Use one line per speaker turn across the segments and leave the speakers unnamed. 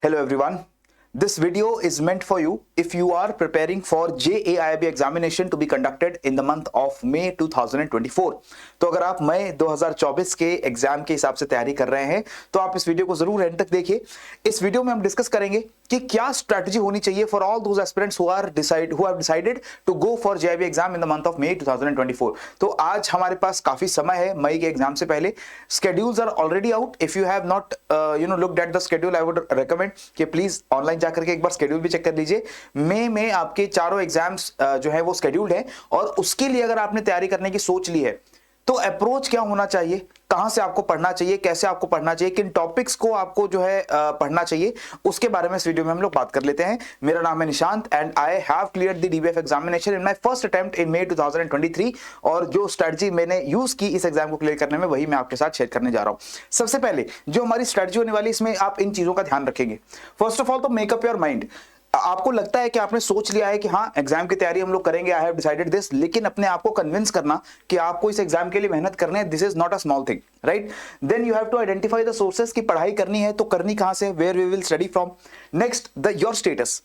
Hello everyone. This video is meant for you if you are preparing for JAIIB examination to be conducted in the month of May 2024. तो अगर आप मई 2024 के exam के हिसाब से तैयारी कर रहे हैं तो आप इस वीडियो को जरूर एंड तक देखिए। इस वीडियो में हम डिस्कस करेंगे कि क्या स्ट्रैटेजी होनी चाहिए for all those aspirants who have decided to go for JAIIB exam in the month of May 2024। तो आज हमारे पास काफी समय है मई के एग्जाम से पहले। Schedules are already out. If you have not looked at the schedule, I would recommend कि प्लीज ऑनलाइन जाकर के एक बार शेड्यूल भी चेक कर लीजिए। मई में आपके चारों एग्जाम्स जो है वो शेड्यूल्ड है और उसके लिए अगर आपने तैयारी करने की सोच ली है तो अप्रोच क्या होना चाहिए, कहां से आपको पढ़ना चाहिए, कैसे आपको पढ़ना चाहिए, किन टॉपिक्स को आपको जो है पढ़ना चाहिए, उसके बारे में इस वीडियो में हम लोग बात कर लेते हैं। मेरा नाम है Nishant and I have cleared the DBF examination in my first attempt in May 2023 और जो स्ट्रेटजी मैंने यूज की इस एग्जाम को क्लियर करने में वही मैं आपके साथ शेयर करने जा रहा हूं। सबसे पहले जो हमारी स्ट्रेटजी होने वाली इसमें आप इन चीजों का ध्यान रखेंगे। फर्स्ट ऑफ ऑल तो मेकअप योर माइंड। आपको लगता है कि आपने सोच लिया है कि हाँ एग्जाम की तैयारी हम लोग करेंगे, आई हैव डिसाइडेड दिस, लेकिन अपने आप को कन्विंस करना कि आपको इस एग्जाम के लिए मेहनत करनी है, this is not a small thing, right. Then you have to identify the sources की पढ़ाई करनी है तो करनी कहां से, where we will study from. Next your status,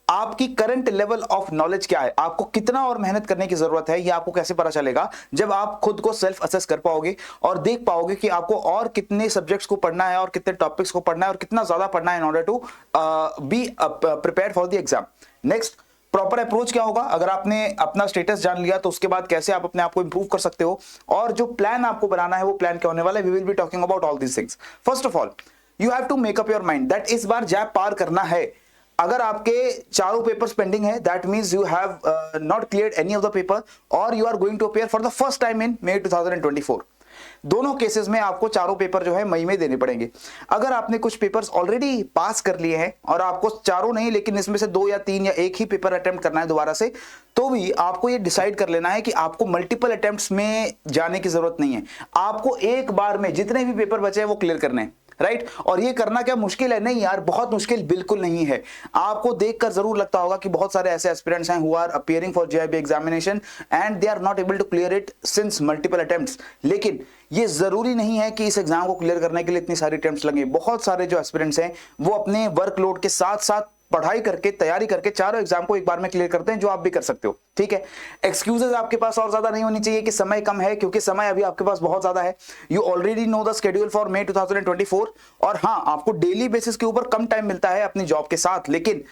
आपकी करंट लेवल ऑफ नॉलेज क्या है, आपको कितना और मेहनत करने की जरूरत है, यह आपको कैसे पता चलेगा जब आप खुद को सेल्फ असेस कर पाओगे और देख पाओगे कि आपको और कितने सब्जेक्ट्स को पढ़ना है और कितने टॉपिक्स को पढ़ना है और कितना ज्यादा पढ़ना है in order to be prepared for the exam. Next proper approach क्या होगा, अगर आपने अपना स्टेटस जान लिया तो उसके बाद कैसे आप अपने आप को इंप्रूव कर सकते हो और जो प्लान आपको बनाना है वो प्लान क्या होने वाला है, we will be talking about all these things. First of all you have to make up your mind that इस बार जैप पार करना है। अगर आपके चारों पेपर्स पेंडिंग है that means you have not cleared any of the paper और you are going to appear for the first time in May 2024। दोनों केसेस में आपको चारों पेपर जो है मई में देने पड़ेंगे। अगर आपने कुछ पेपर्स ऑलरेडी पास कर लिए हैं और आपको चारों नहीं लेकिन इसमें से 2 या 3 या एक ही पेपर अटेम्प्ट करना है दोबारा से, तो भी आपको ये डिसाइड कर लेना है कि आपको मल्टीपल अटेम्प्ट्स में जाने की जरूरत नहीं है। आपको एक बार में जितने भी पेपर बचे हैं वो क्लियर करने हैं, राइट। और ये करना क्या मुश्किल है? नहीं यार, बहुत मुश्किल बिल्कुल नहीं है। आपको देखकर जरूर लगता होगा कि बहुत सारे ऐसे एस्पिरेंट्स हैं who are appearing for JAIIB examination and they are not able to clear it since multiple attempts, लेकिन ये जरूरी नहीं है कि इस एग्जाम को क्लियर करने के लिए इतनी सारी अटेम्प्ट्स लगे। बहुत सारे जो एस्पिरेंट्स हैं वो अपने वर्कलोड के साथ साथ पढ़ाई करके तैयारी करके चारों एग्जाम को एक बार में क्लियर करते हैं, जो आप भी कर सकते हो, ठीक है। एक्सक्यूजेस आपके पास और ज्यादा नहीं होनी चाहिए कि समय कम है, क्योंकि समय अभी आपके पास बहुत ज्यादा है। You already know the schedule for May 2024 और हाँ आपको डेली बेसिस के ऊपर कम टाइम मिलता है अपनी जॉब के साथ, लेकिन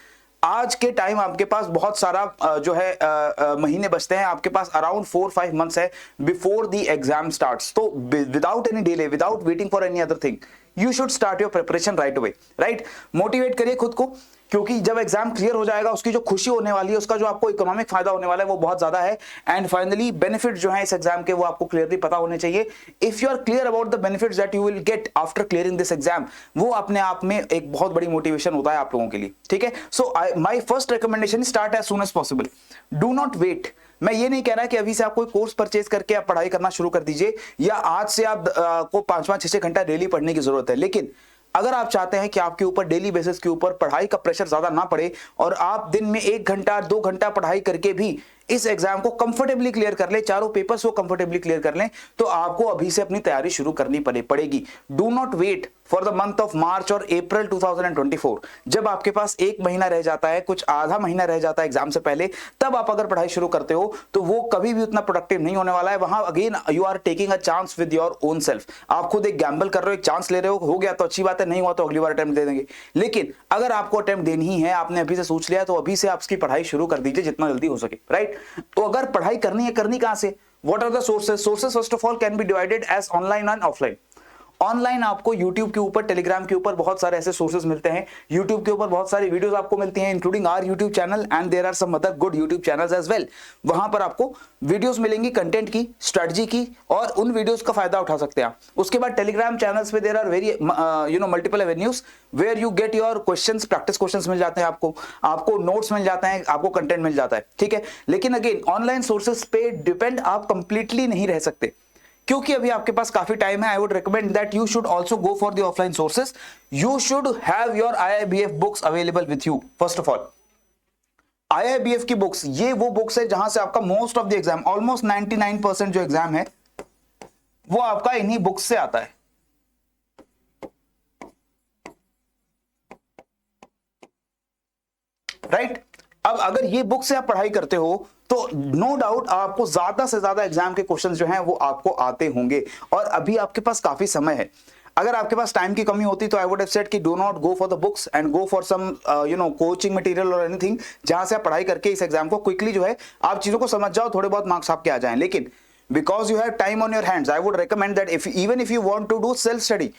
आज के टाइम आपके पास बहुत सारा जो है महीने बचते हैं। आपके पास अराउंड 4-5 मंथ्स है बिफोर द एग्जाम स्टार्ट्स। तो without any delay, without waiting for any other thing, you should start your preparation right away, right. Motivate करिए खुद को, क्योंकि जब एग्जाम क्लियर हो जाएगा उसकी जो खुशी होने वाली है, उसका जो आपको इकोनॉमिक फायदा होने वाला है वो बहुत ज्यादा है। एंड फाइनली बेनिफिट जो है इस एग्जाम के वो आपको क्लियरली पता होने चाहिए। If you are clear about the benefits that you will get after clearing this exam, वो अपने आप में एक बहुत बड़ी मोटिवेशन होता है आप लोगों के लिए, ठीक है। So my first recommendation, start as soon as possible, do not wait. मैं ये नहीं कह रहा कि अभी से आप कोई कोर्स परचेज करके आप पढ़ाई करना शुरू कर दीजिए या आज से आप को 5-5, 6-6 घंटा डेली पढ़ने की जरूरत है, लेकिन अगर आप चाहते हैं कि आपके ऊपर डेली बेसिस के ऊपर पढ़ाई का प्रेशर ज्यादा ना पड़े और आप दिन में 1 घंटा 2 घंटा पढ़ाई करके भी इस एग्जाम को कंफर्टेबली क्लियर कर ले, चारों पेपर्स को कंफर्टेबली क्लियर कर लें, तो आपको अभी से अपनी तैयारी शुरू करनी पड़ेगी। Do not wait for the month of March और अप्रैल 2024। जब आपके पास 1 महीना रह जाता है, कुछ आधा महीना रह जाता है एग्जाम से पहले, तब आप अगर पढ़ाई शुरू करते हो तो वो कभी भी उतना प्रोडक्टिव नहीं होने वाला है। वहां again you are taking a chance with your own self. आप खुद एक गैम्बल कर रहे हो, एक चांस ले रहे हो गया तो अच्छी बात है, नहीं हुआ तो अगली बार अटेम्प्ट दे देंगे। लेकिन अगर आपको अटेम्प्ट देनी ही है, आपने अभी से सोच लिया, तो अभी से आप इसकी पढ़ाई शुरू कर दीजिए जितना जल्दी हो सके, राइट। तो अगर पढ़ाई करनी है, करनी कहां से, what are the sources? Sources first of all can be divided as online and offline. Online आपको YouTube के ऊपर, टेलीग्राम के ऊपर बहुत सारे ऐसे सोर्सेज मिलते हैं। YouTube के ऊपर बहुत सारी वीडियोस आपको मिलती हैं, including our YouTube channel and there are some other good YouTube channels as well. वहां पर आपको वीडियोस मिलेंगी कंटेंट की, स्ट्रेटजी की, और उन वीडियोस का फायदा उठा सकते हैं आप। उसके बाद टेलीग्राम चैनल्स पे there are very multiple avenues where you get your questions, practice questions मिल जाते हैं आपको नोट्स मिल जाते हैं, आपको कंटेंट मिल जाता है, ठीक है। लेकिन अगेन ऑनलाइन सोर्सेज पे डिपेंड आप कंप्लीटली नहीं रह सकते, क्योंकि अभी आपके पास काफी टाइम है। आई would recommend that you should also go for the offline sources. You should have your IIBF books available with you. First of all IIBF की बुक्स, ये वो बुक्स है जहां से आपका most of the exam, almost 99% जो exam है वो आपका इन्हीं बुक्स से आता है। राइट। अब अगर ये बुक से आप पढ़ाई करते हो तो नो डाउट आपको ज्यादा से ज्यादा एग्जाम के क्वेश्चंस जो हैं वो आपको आते होंगे, और अभी आपके पास काफी समय है। अगर आपके पास टाइम की कमी होती तो आई वुड हैव सेड कि do not go for the books and go for some coaching material और एनीथिंग, जहां से आप पढ़ाई करके इस एग्जाम को क्विकली जो है आप चीजों को समझ जाओ, थोड़े बहुत मार्क्स आपके आ जाएं। लेकिन because you have time on your hands, I would recommend that if you want to do self study,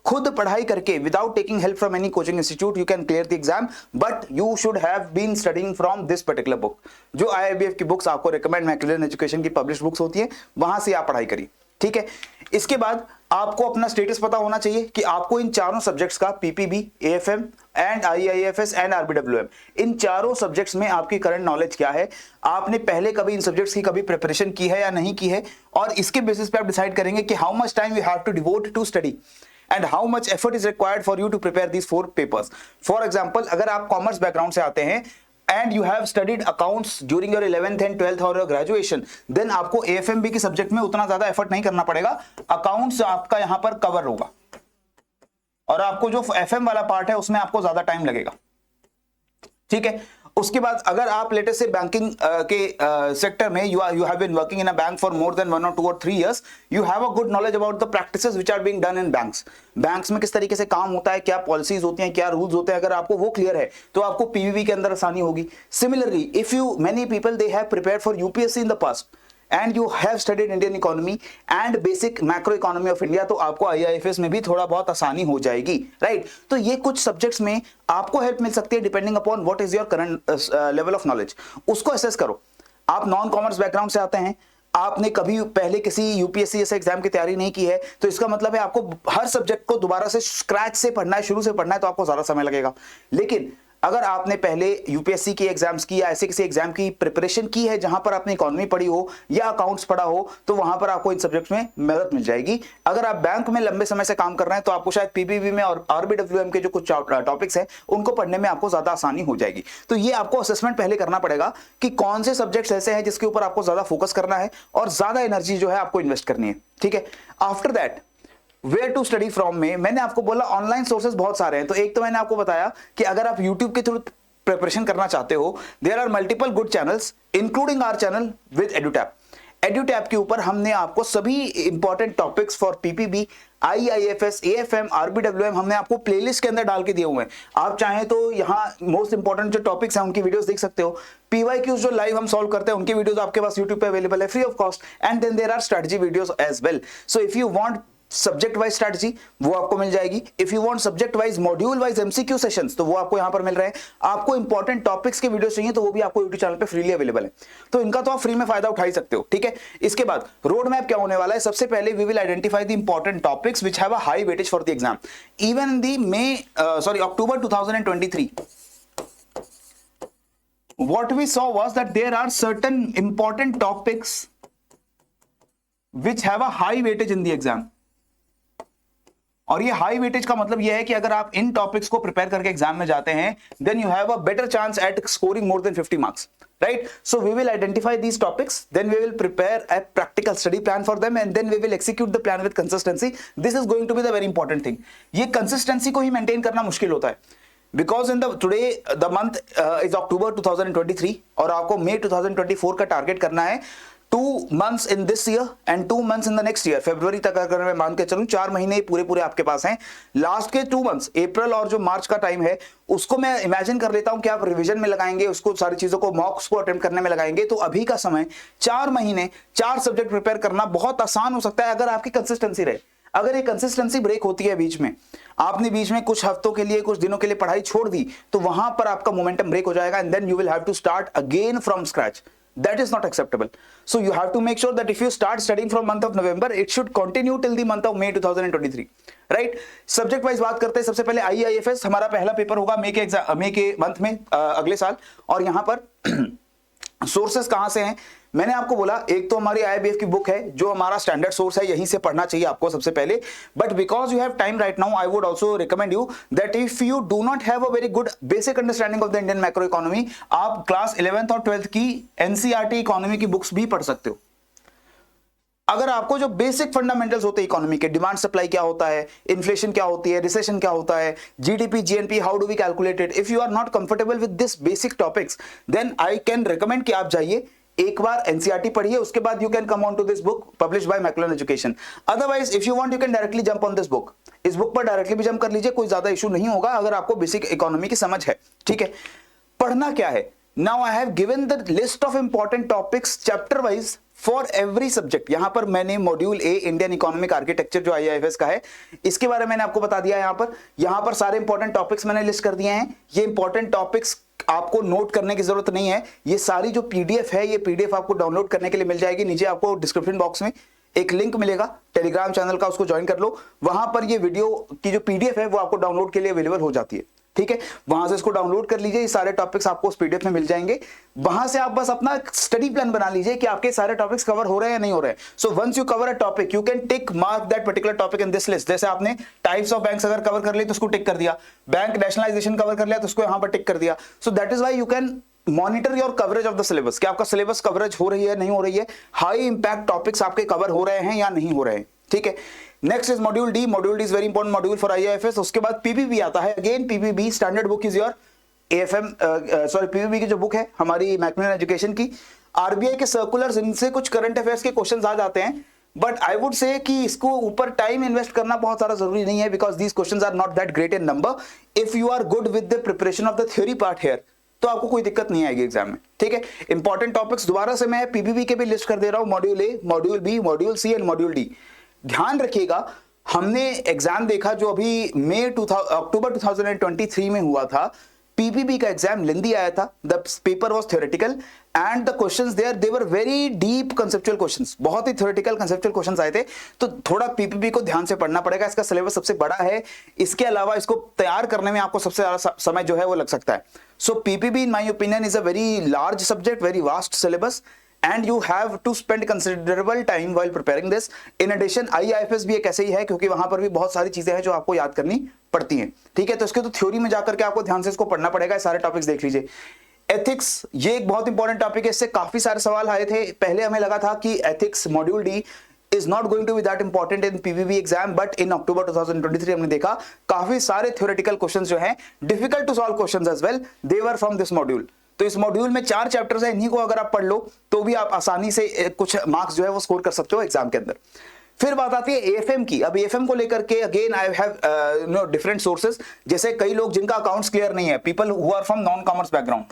खुद पढ़ाई करके without taking help from any coaching institute you can clear the exam, but you should have been studying from this particular book. जो IIBF की books आपको recommend Macmillan education की publish books होती है, वहां से आप पढ़ाई करिए, ठीक है। इसके बाद आपको अपना स्टेटस पता होना चाहिए कि आपको इन चारों सब्जेक्ट्स का पीपीबी, एएफएम एंड आईआईएफएस एंड आरबीडब्ल्यूएम, इन चारों सब्जेक्ट्स में आपकी करंट नॉलेज क्या है, आपने पहले कभी इन सब्जेक्ट्स की कभी प्रिपरेशन की है या नहीं की है, और इसके बेसिस पे आप डिसाइड करेंगे कि how much time you have to devote to study and how much effort is required for you to prepare these 4 papers. For example, अगर आप कॉमर्स बैकग्राउंड से आते हैं and you have studied accounts during your 11th and 12th or your graduation, then आपको AFMB के subject में उतना ज्यादा एफर्ट नहीं करना पड़ेगा, अकाउंट्स आपका यहां पर कवर होगा, और आपको जो FM वाला पार्ट है उसमें आपको ज्यादा टाइम लगेगा, ठीक है। उसके बाद अगर आप लेटेस्ट से बैंकिंग के सेक्टर में you have been working in a bank for more than 1 or 2 or 3 years, you have a good knowledge about the practices which are being done in banks. Banks में किस तरीके से काम होता है, क्या पॉलिसीज होती हैं, क्या रूल्स होते हैं, अगर आपको वो क्लियर है तो आपको पीवीबी के अंदर आसानी होगी। Similarly if you many people they have prepared for UPSC in the past and you have studied Indian economy and basic macro economy of India, तो आपको IIFS में भी थोड़ा बहुत आसानी हो जाएगी, राइट। तो ये कुछ सब्जेक्ट्स में आपको हेल्प मिल सकती है depending upon what is your current level of knowledge, उसको असेस करो। आप नॉन कॉमर्स बैकग्राउंड से आते हैं, आपने कभी पहले किसी यूपीएससी जैसे एग्जाम की तैयारी नहीं की है, तो इसका मतलब है आपको हर सब्जेक्ट को दोबारा से स्क्रैच से पढ़ना है, शुरू से पढ़ना है, तो आपको ज्यादा समय लगेगा। लेकिन अगर आपने पहले यूपीएससी की एग्जाम्स की या ऐसे किसी एग्जाम की प्रिपरेशन की है जहां पर आपने इकोनॉमी पढ़ी हो या अकाउंट्स पढ़ा हो, तो वहां पर आपको इन सब्जेक्ट्स में मदद मिल जाएगी। अगर आप बैंक में लंबे समय से काम कर रहे हैं तो आपको शायद पीपीबी में और आरबीडब्ल्यूएम के जो कुछ टॉपिक्स हैं उनको पढ़ने में आपको ज्यादा आसानी हो जाएगी। तो ये आपको असेसमेंट पहले करना पड़ेगा कि कौन से सब्जेक्ट्स ऐसे हैं जिसके ऊपर आपको ज्यादा फोकस करना है और ज्यादा एनर्जी जो है आपको इन्वेस्ट करनी है, ठीक है। After that where to study from में मैंने आपको बोला ऑनलाइन सोर्सेज बहुत सारे हैं। तो एक तो मैंने आपको बताया कि अगर आप यूट्यूब के थ्रू प्रिपरेशन करना चाहते हो, there are multiple good channels including our channel with EduTap. EduTap के ऊपर हमने आपको सभी important topics for PPB, IIFS, AFM, RBWM हमने आपको प्लेलिस्ट के अंदर डाल के दिए हुए हैं। आप चाहें तो यहाँ मोस्ट इंपॉर्टेंट जो टॉपिक्स हैं उनकी वीडियोस देख सकते हो। पीवाईक्यूज जो लाइव हम सॉल्व करते हैं उनकी वीडियोस आपके पास यूट्यूब पे अवेलेबल है free of cost, and then there are strategy videos as well. So if you want subject wise strategy वो आपको मिल जाएगी। If you want subject wise module wise MCQ sessions तो वो आपको यहां पर मिल रहे हैं। आपको इंपॉर्टेंट टॉपिक्स के वीडियो चाहिए तो वो भी आपको यूट्यूब चैनल पे फ्रीली अवेलेबल है, तो इनका तो आप फ्री में फायदा उठा ही सकते हो, ठीक है। इसके बाद रोड मैप क्या होने वाला है, सबसे पहले we will identify the important topics which have a high weightage for the exam even in the October 2023 what we saw was that there are certain important topics which have a high weightage in the exam। और ये high weightage का मतलब ये है कि अगर आप इन टॉपिक्स को प्रिपेयर करके एग्जाम में जाते हैं then you have a better chance at scoring more than 50 marks, right? So we will identify these topics, then we will prepare a practical study plan for them, and then we will execute the plan with consistency. This is going to be the very important thing. ये consistency को ही maintain करना मुश्किल होता है, because in the today the month is October 2023 और आपको May 2024 का target करना है। 2 months in this year and 2 months in the next year, फरवरी तक अगर मैं मान के चलूं 4 महीने पूरे आपके पास हैं। लास्ट के 2 months अप्रैल और जो मार्च का टाइम है उसको मैं इमेजिन कर लेता हूं कि आप रिवीजन में लगाएंगे, उसको सारी चीजों को मॉक्स को अटेम्प्ट करने में लगाएंगे। तो अभी का समय 4 महीने 4 सब्जेक्ट प्रिपेयर करना बहुत आसान हो सकता है अगर आपकी कंसिस्टेंसी रहे। अगर ये कंसिस्टेंसी ब्रेक होती है बीच में, आपने बीच में कुछ हफ्तों के लिए कुछ दिनों के लिए पढ़ाई छोड़ दी, तो वहां पर आपका मोमेंटम ब्रेक हो जाएगा and then you will have to start again from scratch. That is not acceptable. So you have to make sure that if you start studying from month of November, it should continue till the month of May 2023, right? Subject wise बात करते हैं, सबसे पहले IIFS हमारा पहला paper होगा मई के month में अगले साल। और यहाँ पर सोर्सेस कहां से हैं मैंने आपको बोला, एक तो हमारी आईआईबीएफ की बुक है जो हमारा स्टैंडर्ड सोर्स है, यहीं से पढ़ना चाहिए आपको सबसे पहले। But because you have time right now I would also recommend you that if you do not have a very good basic understanding of the Indian macro economy, आप क्लास 11th और 12th की NCERT economy की books भी पढ़ सकते हो। अगर आपको जो बेसिक फंडामेंटल्स होते हैं इकोनॉमी के, डिमांड सप्लाई क्या होता है, इन्फ्लेशन क्या होती है, रिसेशन क्या होता है, GDP GNP how do we calculate it, if you are not comfortable with this basic topics then I can recommend कि आप जाइए एक बार एनसीईआरटी पढ़िए, उसके बाद you can come on to this book publish by Macmillan education. Otherwise if you want you can directly jump on this book, इस book पर डायरेक्टली भी जंप कर लीजिए, कोई ज्यादा इशू नहीं होगा अगर आपको बेसिक इकोनॉमी की समझ है। ठीक है, पढ़ना क्या है, now I have given the list of important topics chapter wise for every subject. यहां पर मैंने module A Indian economic architecture जो आईआईएफएस का है, इसके बारे में मैंने आपको बता दिया है। यहां पर सारे इंपॉर्टेंट टॉपिक्स मैंने लिस्ट कर दिए हैं। ये इंपॉर्टेंट टॉपिक्स आपको नोट करने की जरूरत नहीं है, ये सारी जो पीडीएफ है, ये पीडीएफ आपको डाउनलोड करने के लिए मिल जाएगी। नीचे आपको डिस्क्रिप्शन बॉक्स में एक लिंक मिलेगा टेलीग्राम चैनल का, उसको ज्वाइन कर लो। वहां पर ये वीडियो की जो पीडीएफ है वो आपको डाउनलोड के लिए अवेलेबल हो जाती है। ठीक है, वहां से इसको डाउनलोड कर लीजिए, ये सारे टॉपिक्स आपको उस पीडीएफ में मिल जाएंगे। वहां से आप बस अपना स्टडी प्लान बना लीजिए कि आपके सारे टॉपिक्स कवर हो रहे हैं या नहीं हो रहे हैं। So once you cover a topic you can tick mark that particular topic in this list. जैसे आपने टाइप्स ऑफ बैंक्स अगर कवर कर ली तो उसको टिक कर दिया, बैंक नेशनलाइजेशन कवर कर लिया तो उसको यहां पर टिक कर दिया। So that is why you can monitor your coverage of the syllabus, कि आपका सिलेबस कवरेज हो रही है नहीं हो रही है, हाई इंपैक्ट टॉपिक्स आपके कवर हो रहे हैं या नहीं हो रहे हैं। ठीक है, next is module D. Module D is very important module for IIFS. उसके बाद पीपीबी आता है। Again PPB standard book is your AFM, sorry PPB की जो बुक है हमारी मैकलॉन एजुकेशन की, आरबीआई के सर्कुलर्स, इनसे कुछ करंट अफेयर्स के क्वेश्चंस आ जाते हैं। बट आई वुड से कि इसको ऊपर टाइम इन्वेस्ट करना बहुत सारा जरूरी नहीं है, because these questions are not that great in number. If you are good with the preparation of the theory part here तो आपको कोई दिक्कत नहीं आएगी एग्जाम में। ठीक है, इंपॉर्टेंट टॉपिक्स दोबारा से मैं पीपीबी के भी लिस्ट कर दे रहा हूं, module A, module B, module C and module D. ध्यान रखिएगा, हमने एग्जाम देखा जो अभी अक्टूबर 2023 में हुआ था, पीपीबी का एग्जाम लेंदी आया था। The paper was theoretical and the questions there they were very deep conceptual questions, बहुत ही थ्योरेटिकल कंसेप्चुअल क्वेश्चंस आए थे। तो थोड़ा पीपीबी को ध्यान से पढ़ना पड़ेगा, इसका सिलेबस सबसे बड़ा है, इसके अलावा इसको तैयार करने में आपको सबसे ज्यादा समय जो है वो लग सकता है। So PPB in my opinion is a very large subject, very vast syllabus and you have to spend considerable time while preparing this. In addition IIFS भी एक ऐसे ही है, क्योंकि वहां पर भी बहुत सारी चीजें हैं जो आपको याद करनी पड़ती हैं। ठीक है, तो इसके तो थ्योरी में जाकर के आपको ध्यान से इसको पढ़ना पड़ेगा। सारे टॉपिक्स देख लीजिए। एथिक्स, ये एक बहुत इंपॉर्टेंट टॉपिक है, इससे काफी सारे सवाल आए थे। पहले हमें लगा था कि ethics module D is not going to be that important in PVB exam, but in October 2023 हमने देखा काफी सारे theoretical questions जो हैं, difficult to solve questions as well, they were from this module। तो इस मॉड्यूल में 4 चैप्टर्स हैं, इन्हीं को अगर आप पढ़ लो तो भी आप आसानी से कुछ मार्क्स जो है वो स्कोर कर सकते हो एग्जाम के अंदर। फिर बात आती है एएफएम की। अब एएफएम को लेकर के again I have different sources, जैसे कई लोग जिनका अकाउंट्स क्लियर नहीं है, people who are from non commerce background,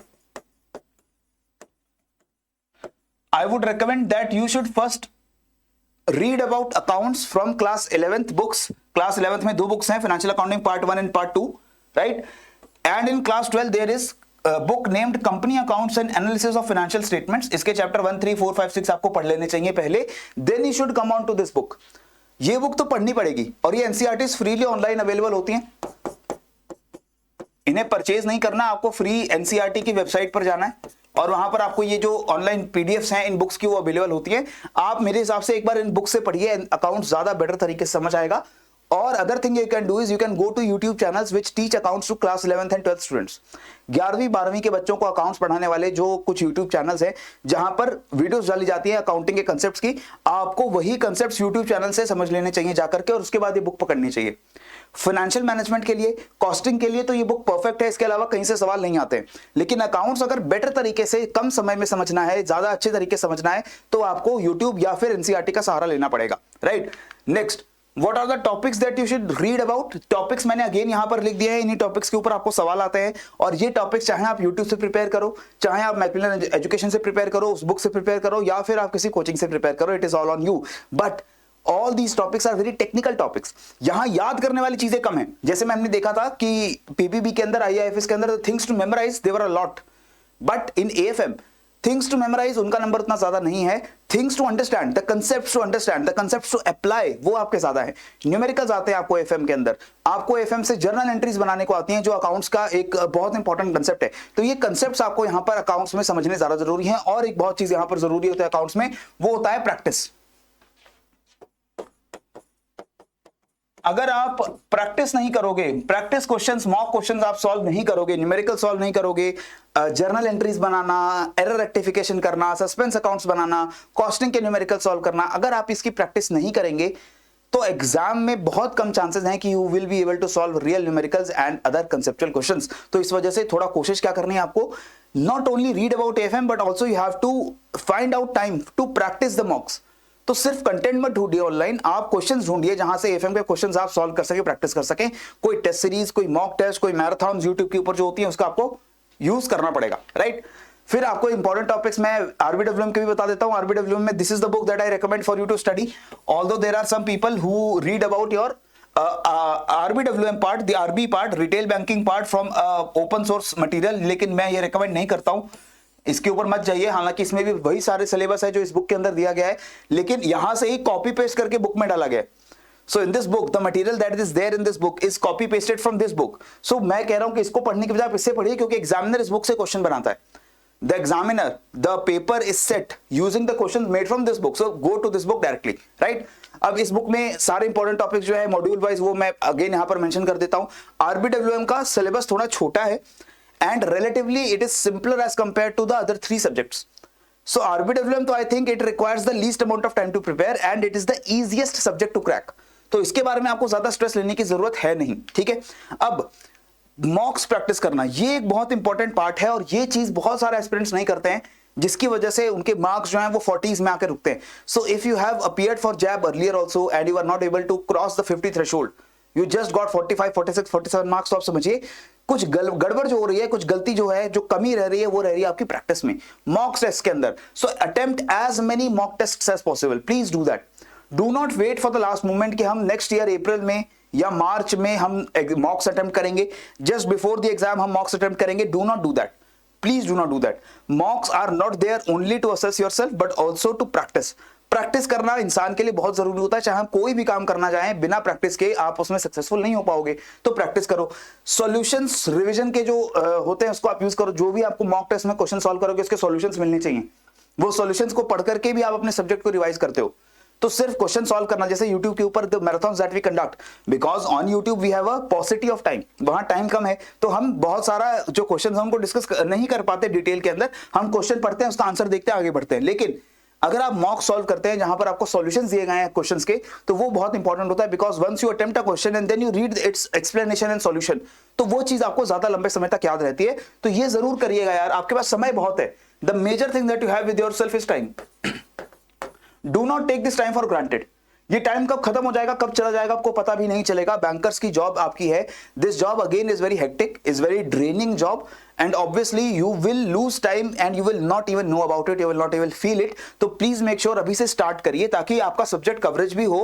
I would recommend that you should first read about accounts from class 11th books. Class 11th में 2 बुक्स हैं, financial accounting part 1 and part 2, right? And in class 12 there is book named company accounts and analysis of financial statements. इसके chapter 1, 3, 4, 5, 6 आपको पढ़ लेने चाहिए पहले, then you should come on to this book. ये book तो पढ़नी पड़ेगी, और ये एनसीईआरटीज फ्रीली ऑनलाइन अवेलेबल होती हैं, इन्हें परचेज नहीं करना, आपको फ्री एनसीईआरटी की वेबसाइट पर जाना है और वहां पर आपको ये जो ऑनलाइन पीडीएफ्स हैं इन बुक्स की वो अवेलेबल होती हैं। आप मेरे हिसाब से एक बार इन बुक्स से पढ़िए, अकाउंट ज्यादा बेटर तरीके से समझ आएगा। और other thing you can do is you can go to YouTube channels which teach accounts to class 11th and 12th students. 11वीं 12वीं के बच्चों को अकाउंट्स पढ़ाने वाले जो कुछ यूट्यूब चैनल्स हैं जहां पर वीडियोस डाली जाती है अकाउंटिंग के कंसेप्ट्स की, आपको वही कंसेप्ट्स यूट्यूब चैनल से समझ लेने चाहिए जाकर के, और उसके बाद ये बुक पकड़नी चाहिए। फाइनेंशियल मैनेजमेंट के लिए, कॉस्टिंग के लिए तो ये बुक परफेक्ट है, इसके अलावा कहीं से सवाल नहीं आते। लेकिन अकाउंट्स अगर बेटर तरीके से कम समय में समझना है, ज्यादा अच्छे तरीके से समझना है, तो आपको यूट्यूब या फिर एनसीईआरटी का सहारा लेना पड़ेगा, right? Next, what are the topics that you should read about? Topics मैंने अगेन यहां पर लिख दिया है, इन्हीं टॉपिक्स के ऊपर आपको सवाल आते हैं, और ये टॉपिक्स चाहे आप यूट्यूब से प्रिपेयर करो, चाहे आप मैकमिलन एजुकेशन से प्रिपेयर करो, उस बुक से प्रिपेयर करो, या फिर आप किसी कोचिंग से प्रिपेयर करो, it is all on you. But all these topics are very technical topics, यहां याद करने वाली चीजें कम है। जैसे मैंने देखा था कि पीपीबी के अंदर, आईआईएफएस के अंदर things to memorize there were a lot, but in AFM things to memorize उनका नंबर उतना ज्यादा नहीं है। Things to understand, the concepts to understand, the concepts to apply, वो आपके ज्यादा है। न्यूमेरिकल्स आते हैं आपको एफएम के अंदर, आपको एफएम से जर्नल एंट्रीज बनाने को आती हैं, जो अकाउंट्स का एक बहुत इंपॉर्टेंट कंसेप्ट है। तो ये कंसेप्ट्स आपको यहां पर अकाउंट्स में समझने ज्यादा जरूरी है। और एक बहुत चीज यहां पर जरूरी होता है अकाउंट्स में, वो होता है प्रैक्टिस। अगर आप प्रैक्टिस नहीं करोगे, प्रैक्टिस क्वेश्चंस, मॉक क्वेश्चंस आप सॉल्व नहीं करोगे, न्यूमेरिकल सॉल्व नहीं करोगे, जर्नल एंट्रीज बनाना, एरर रेक्टिफिकेशन करना, सस्पेंस अकाउंट्स बनाना, कॉस्टिंग के न्यूमेरिकल सॉल्व करना, अगर आप इसकी प्रैक्टिस नहीं करेंगे तो एग्जाम में बहुत कम चांसेस हैं कि you will be able to solve real numericals and other conceptual questions. तो इस वजह से थोड़ा कोशिश क्या करनी है आपको, not only read about AFM but also you have to find out time to practice the mocks. तो सिर्फ कंटेंट मत ढूंढिए ऑनलाइन, आप क्वेश्चंस ढूंढिए जहां से एएफएम के क्वेश्चंस आप सॉल्व कर सके, प्रैक्टिस कर सकें। कोई टेस्ट सीरीज, कोई मॉक टेस्ट, कोई मैराथन यूट्यूब के ऊपर जो होती है उसका आपको यूज करना पड़ेगा, राइट। फिर आपको इंपॉर्टेंट टॉपिक्स मैं आरबीडब्ल्यूएम के भी बता देता हूं। आरबीडब्ल्यूएम में this is the book that I recommend for you to study, although there are some people who read about your RBWM part, the RB part, retail banking part from open source material, लेकिन मैं ये recommend नहीं करता हूं, इसके ऊपर मत जाइए। हालांकि इसमें भी वही सारे सिलेबस है जो इस बुक के अंदर दिया गया है, लेकिन यहां से ही कॉपी पेस्ट करके बुक में डाला गया है। So in this book, the material that is there in this book is copy pasted from this book. So मैं कह रहा हूं कि इसको पढ़ने के बजाय आप इससे पढ़िए, क्योंकि एग्जामिनर इस बुक से क्वेश्चन बनाता है। The examiner, the paper is set using the questions made from this book. So go to this book directly, right? अब इस बुक में सारे इंपॉर्टेंट टॉपिक्स जो है मॉड्यूल वाइज वो मैं अगेन यहां पर मेंशन कर देता हूं। आरबीडब्ल्यूएम का सिलेबस थोड़ा छोटा है and relatively it is simpler as compared to the other 3 subjects. So RBWM तो I think it requires the least amount of time to prepare and it is the easiest subject to crack. तो इसके बारे में आपको ज्यादा stress लेने की जरूरत है नहीं, ठीक है। अब मॉक्स प्रैक्टिस करना ये एक बहुत इंपॉर्टेंट पार्ट है और ये चीज बहुत सारे एस्पिरेंट्स नहीं करते हैं, जिसकी वजह से उनके मार्क्स जो हैं वो 40s में आकर रुकते हैं। So if you have appeared for JAIIB earlier also and you are not able to cross the 50 threshold, you just got 45, 46, 47 marks, तो आप समझिए कुछ गड़बड़ जो हो रही है, कुछ गलती जो है, जो कमी रह रही है, वो रह रही है आपकी प्रैक्टिस में, मॉक टेस्ट के अंदर। So attempt as many mock tests as possible, please do that. Do not wait for the last moment कि हम नेक्स्ट ईयर अप्रैल में या मार्च में हम मॉक्स अटेम्प्ट करेंगे, जस्ट बिफोर द एग्जाम हम मॉक्स अटेम्प्ट करेंगे। Do not do that, please do not do that. Mocks are not there only to assess yourself but also to practice. Practice करना इंसान के लिए बहुत जरूरी होता है, चाहे हम कोई भी काम करना चाहें, बिना प्रैक्टिस के आप उसमें सक्सेसफुल नहीं हो पाओगे, तो प्रैक्टिस करो। सॉल्यूशंस रिवीजन के जो होते हैं उसको आप यूज करो, जो भी आपको मॉक टेस्ट में क्वेश्चन सॉल्व करोगे उसके सॉल्यूशंस मिलने चाहिए, वो सॉल्यूशंस को पढ़ करके भी आप अपने सब्जेक्ट को रिवाइज करते हो। तो सिर्फ क्वेश्चन सॉल्व करना, जैसे YouTube के ऊपर the marathons that we conduct, because on YouTube we have a paucity of time, वहां टाइम कम है, तो हम बहुत सारा जो क्वेश्चन हमको डिस्कस नहीं कर पाते डिटेल के अंदर, हम क्वेश्चन पढ़ते हैं, उसका आंसर देखते हैं, आगे बढ़ते हैं। लेकिन अगर आप मॉक सॉल्व करते हैं जहां पर आपको सॉल्यूशंस दिए गए हैं क्वेश्चंस के, तो वो बहुत इंपॉर्टेंट होता है, because once you attempt a question and then you read its explanation and solution, तो वो चीज आपको ज्यादा लंबे समय तक याद रहती है। तो ये जरूर करिएगा यार, आपके पास समय बहुत है। The major thing that you have with yourself is time. Do not take this time for granted. ये टाइम कब खत्म हो जाएगा, कब चला जाएगा, आपको पता भी नहीं चलेगा। बैंकर्स की जॉब आपकी है, this job again is very hectic, is very draining job, and obviously you will lose time and you will not even know about it, you will not even feel it. तो please make sure अभी से start करिए ताकि आपका subject coverage भी हो,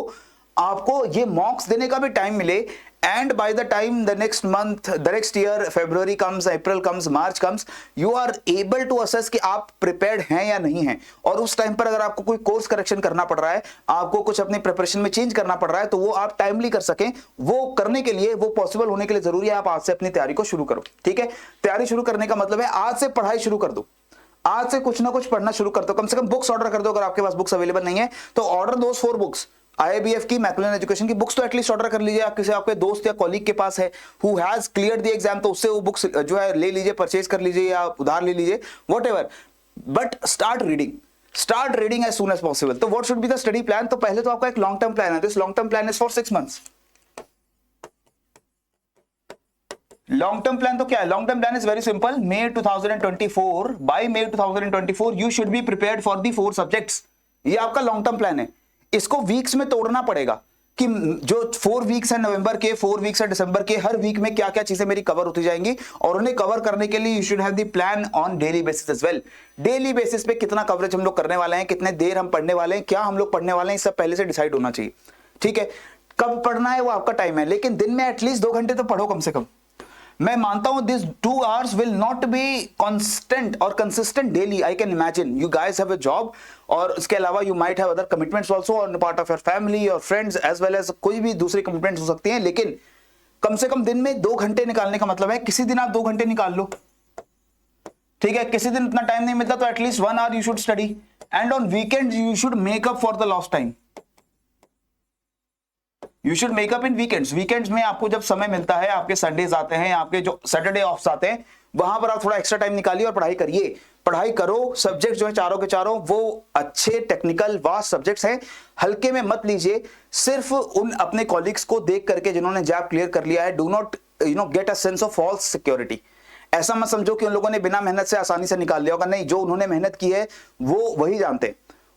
आपको ये मॉक्स देने का भी टाइम मिले, and by the time the next month, the next year, February comes, April comes, March comes, you are able to assess कि आप प्रिपेयर्ड हैं या नहीं हैं। और उस टाइम पर अगर आपको कोई कोर्स करेक्शन करना पड़ रहा है, आपको कुछ अपनी प्रिपरेशन में चेंज करना पड़ रहा है, तो वो आप टाइमली कर सकें। वो करने के लिए, वो पॉसिबल होने के लिए जरूरी है आप आज से अपनी तैयारी को शुरू करो, ठीक है। तैयारी शुरू करने का मतलब है आज से पढ़ाई शुरू कर दो, आज से कुछ ना कुछ पढ़ना शुरू कर दो, कम से कम बुक्स ऑर्डर कर दो। अगर आपके पास बुक्स अवेलेबल नहीं है तो ऑर्डर दोस 4 बुक्स, IIBF की, मैकमिलन एजुकेशन की बुक्स तो एटलीस्ट ऑर्डर कर लीजिए। आप किसी आपके दोस्त या कॉलीग के पास है who has cleared the exam, तो उससे वो बुक्स जो है ले लीजिए, परचेज कर लीजिए या उधार ले लीजिए, whatever, but start reading as soon as possible. तो what should be the study plan? तो पहले तो आपका एक लॉन्ग टर्म प्लान है, this long term plan is for 6 months. Long term plan तो क्या है? Long term plan is very simple. May 2024, by May 2024 you should be prepared for the 4 subjects. ये आपका लॉन्ग टर्म प्लान है। इसको weeks में तोड़ना पड़ेगा कि जो 4 वीक्स है नवंबर के, 4 वीक्स है दिसंबर के, हर वीक में क्या क्या चीजें मेरी कवर होती जाएंगी, और उन्हें कवर करने के लिए you should have the plan on daily basis as well. Daily basis पे कितना कवरेज हम लोग करने वाले हैं, कितने देर हम पढ़ने वाले हैं, क्या हम लोग पढ़ने वाले हैं, सब पहले से डिसाइड होना चाहिए, ठीक है। कब पढ़ना है वो आपका टाइम है, लेकिन दिन में एटलीस्ट 2 घंटे तो पढ़ो कम से कम। मैं मानता हूं this 2 hours will not be constant और consistent daily. I can imagine you guys have a job, और इसके अलावा you might have other commitments also on the part of your family or friends as well as कोई भी दूसरी commitments हो सकती हैं, लेकिन कम से कम दिन में 2 घंटे निकालने का मतलब है किसी दिन आप 2 घंटे निकाल लो, ठीक है। किसी दिन इतना टाइम नहीं मिलता तो at least 1 hour you should study, and on weekends you should make up for the lost time. You should makeup in weekends. Weekends में आपको जब समय मिलता है, आपके संडेज आते हैं, आपके जो सैटरडे ऑफ्स आते हैं, वहां पर आप थोड़ा एक्स्ट्रा टाइम निकालिए और पढ़ाई करिए। पढ़ाई करो। सब्जेक्ट जो है चारों के चारों वो अच्छे टेक्निकल वास्ट सब्जेक्ट्स हैं, हल्के में मत लीजिए। सिर्फ उन अपने कॉलीग्स को देख करके जिन्होंने जैब क्लियर कर लिया है, do not get a sense of false security. ऐसा मत समझो कि उन लोगों ने बिना मेहनत से आसानी से निकाल लिया होगा। नहीं, जो उन्होंने मेहनत की है वो वही जानते हैं,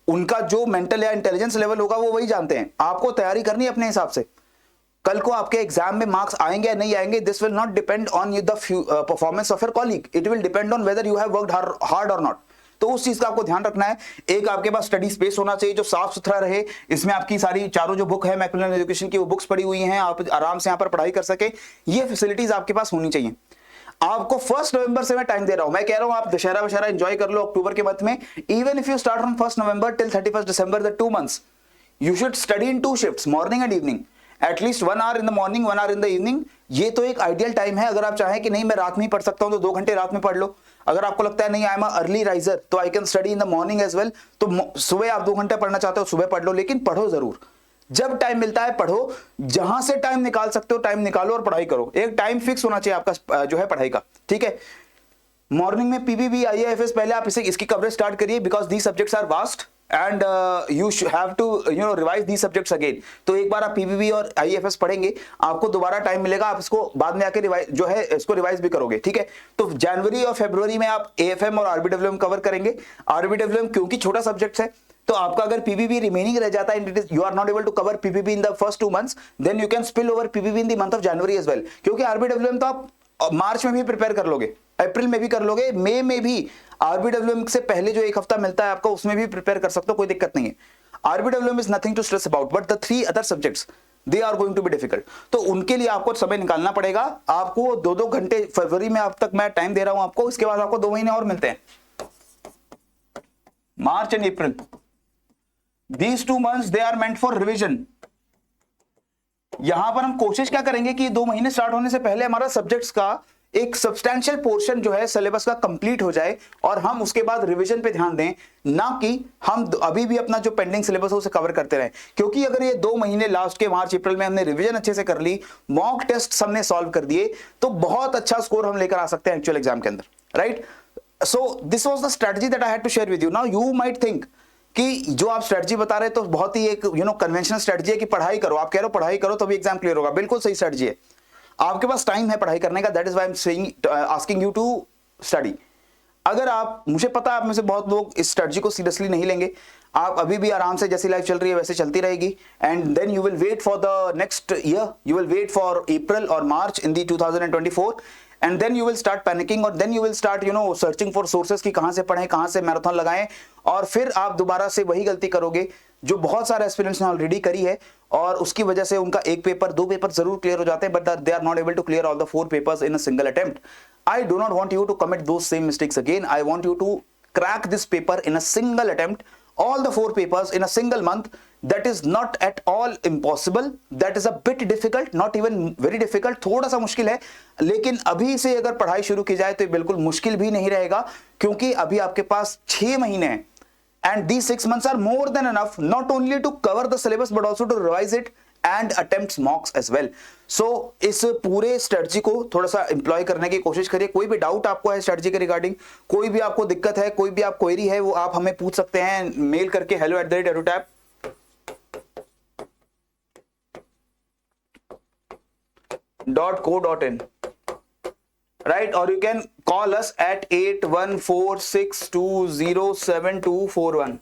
उनका जो मेंटल या इंटेलिजेंस लेवल होगा वो वही जानते हैं। आपको तैयारी करनी है अपने हिसाब से। कल को आपके एग्जाम में मार्क्स आएंगे या नहीं आएंगे, this will not depend on the performance of your colleague, it will depend on whether you have worked hard और नॉट। तो उस चीज का आपको ध्यान रखना है। एक आपके पास स्टडी स्पेस होना चाहिए जो साफ सुथरा रहे, इसमें आपकी सारी चारों जो बुक है मैकमिलन एजुकेशन की वो बुक्स पड़ी हुई हैं, आप आराम से यहाँ पर पढ़ाई कर सके, ये फैसिलिटीज आपके पास होनी चाहिए। आपको 1 नवंबर से मैं टाइम दे रहा हूं, मैं कह रहा हूं आप दशहरा वशहरा एंजॉय कर लो अक्टूबर के मंथ में। Even if you start from 1 November till 31 December, the 2 months, you should study in 2 shifts, morning and evening, at least 1 hour in the morning, 1 hour in the evening. ये तो एक आइडियल टाइम है। अगर आप चाहें कि नहीं मैं रात में ही पढ़ सकता हूं तो 2 घंटे रात में पढ़ लो। अगर आपको लगता है नहीं आई एम अर्ली राइजर तो I can study in the morning as well, तो सुबह आप 2 घंटे पढ़ना चाहते हो सुबह पढ़ लो, लेकिन पढ़ो जरूर। जब टाइम मिलता है पढ़ो, जहां से टाइम निकाल सकते हो टाइम निकालो और पढ़ाई करो। एक टाइम फिक्स होना चाहिए आपका जो है पढ़ाई का, ठीक है। मॉर्निंग में पीबीबी आईएएफएस पहले आप इसकी कवरेज स्टार्ट करिए, because these subjects are vast and you have to revise these subjects again. तो एक बार आप पीबीबी और आईएएफएस पढ़ेंगे, आपको दोबारा टाइम मिलेगा, आप इसको बाद में आके रिवाइज जो है इसको रिवाइज भी करोगे, ठीक है। तो जनवरी और फरवरी में आप एएफएम और आरबीडब्ल्यूएम कवर करेंगे। आरबीडब्ल्यूएम क्योंकि छोटा सब्जेक्ट है, तो आपका अगर पीबीबी रिमेनिंग रह जाता है, you are not able to cover PBB in the first 2 months, then you can spill over PBB in the month of January as well. क्योंकि आरबीडब्ल्यूएम तो आप मार्च में भी प्रिपेयर कर लोगे, अप्रैल में भी कर लोगे, मई में भी आरबीडब्ल्यूएम से पहले जो 1 हफ्ता मिलता है आपको उसमें भी प्रिपेयर कर सकते हो, कोई दिक्कत नहीं है। RBWM is nothing to stress about, but the 3 other subjects they are going to be difficult. तो उनके लिए आपको समय निकालना पड़ेगा। आपको 2-2 घंटे फरवरी में अब तक मैं टाइम दे रहा हूं आपको, इसके बाद आपको 2 महीने और मिलते हैं, मार्च and April. These 2 months they are meant for revision। यहां पर हम कोशिश क्या करेंगे कि 2 महीने स्टार्ट होने से पहले हमारा सब्जेक्ट्स का एक सब्सटैंशियल पोर्शन जो है सिलेबस का कंप्लीट हो जाए और हम उसके बाद रिवीजन पे ध्यान दें, ना कि हम अभी भी अपना जो पेंडिंग सिलेबस है उसे कवर करते रहें। क्योंकि अगर ये 2 महीने लास्ट के मार्च अप्रैल में हमने रिवीजन अच्छे से कर ली, मॉक टेस्ट हमने सॉल्व कर दिए, तो बहुत अच्छा स्कोर हम लेकर आ सकते हैं एक्चुअल एग्जाम के अंदर, right. So this was the strategy that I had to share with you. Now you might think कि जो आप स्ट्रेटजी बता रहे हैं तो बहुत ही एक कन्वेंशनल स्ट्रेटजी है कि पढ़ाई करो, आप कह रहे हो पढ़ाई करो तभी एग्जाम क्लियर होगा। बिल्कुल सही स्ट्रेटजी है, आपके पास टाइम है पढ़ाई करने का, that is why I am saying asking you to study. अगर आप, मुझे पता है आप में से बहुत लोग इस स्ट्रेटजी को सीरियसली नहीं लेंगे, आप अभी भी आराम से जैसी लाइफ चल रही है वैसे चलती रहेगी, and then you will wait for the next year, you will wait for April और March in the 2024 and then you will start panicking और then you will start searching for sources कि कहां से पढ़ें, कहां से मैराथन लगाएं, और फिर आप दोबारा से वही गलती करोगे जो बहुत सारे एस्पिरेंट्स ने ऑलरेडी करी है, और उसकी वजह से उनका 1 पेपर 2 पेपर जरूर क्लियर हो जाते हैं, but they are not able to clear all the 4 papers in a single attempt. I do not want you to commit those same mistakes again. I want you to crack this paper in a single attempt, all the 4 papers in a single month. That is not at all impossible, that is a bit difficult, not even very difficult, थोड़ा सा मुश्किल है, लेकिन अभी से अगर पढ़ाई शुरू की जाए तो बिल्कुल मुश्किल भी नहीं रहेगा, क्योंकि अभी आपके पास 6 महीने हैं, and these 6 months are more than enough not only to cover the syllabus but also to revise it and attempts mocks as well. So इस पूरे स्ट्रेटजी को थोड़ा सा एम्प्लॉय करने की कोशिश करिए। कोई भी डाउट आपको है स्ट्रेटजी के रिगार्डिंग, कोई भी आपको दिक्कत है, कोई भी आप क्वेरी है, वो आप हमें पूछ सकते हैं मेल करके hello@edutap.co.in, right? Or you can call us at 8146207241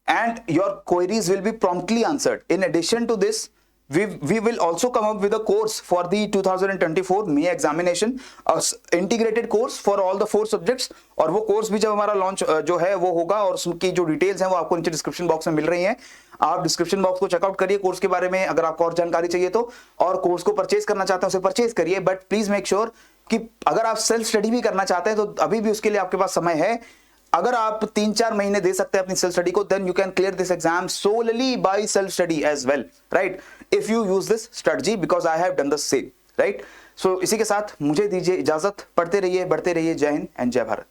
and your queries will be promptly answered. In addition to this, we will also come up with a course for the 2024 May examination, a integrated course for all the 4 subjects, और वो course भी जब हमारा launch जो है वो होगा, और उसकी जो डिटेल्स हैं वो आपको नीचे डिस्क्रिप्शन बॉक्स में मिल रही हैं। आप डिस्क्रिप्शन बॉक्स को चेकआउट करिए कोर्स के बारे में, अगर आपको और जानकारी चाहिए तो, और कोर्स को परचेज करना चाहते हैं उसे परचेज करिए, बट प्लीज मेक श्योर कि अगर आप सेल्फ स्टडी भी करना चाहते हैं तो अभी भी उसके लिए आपके पास समय है। अगर आप 3-4 महीने दे सकते हैं अपनी सेल्फ स्टडी को, then you can clear this exam solely by self study as well, right? If you use this strategy, because I have done the same, right? So इसी के साथ मुझे दीजिए इजाजत, पढ़ते रहिए, बढ़ते रहिए। जय हिंद एंड जय भारत।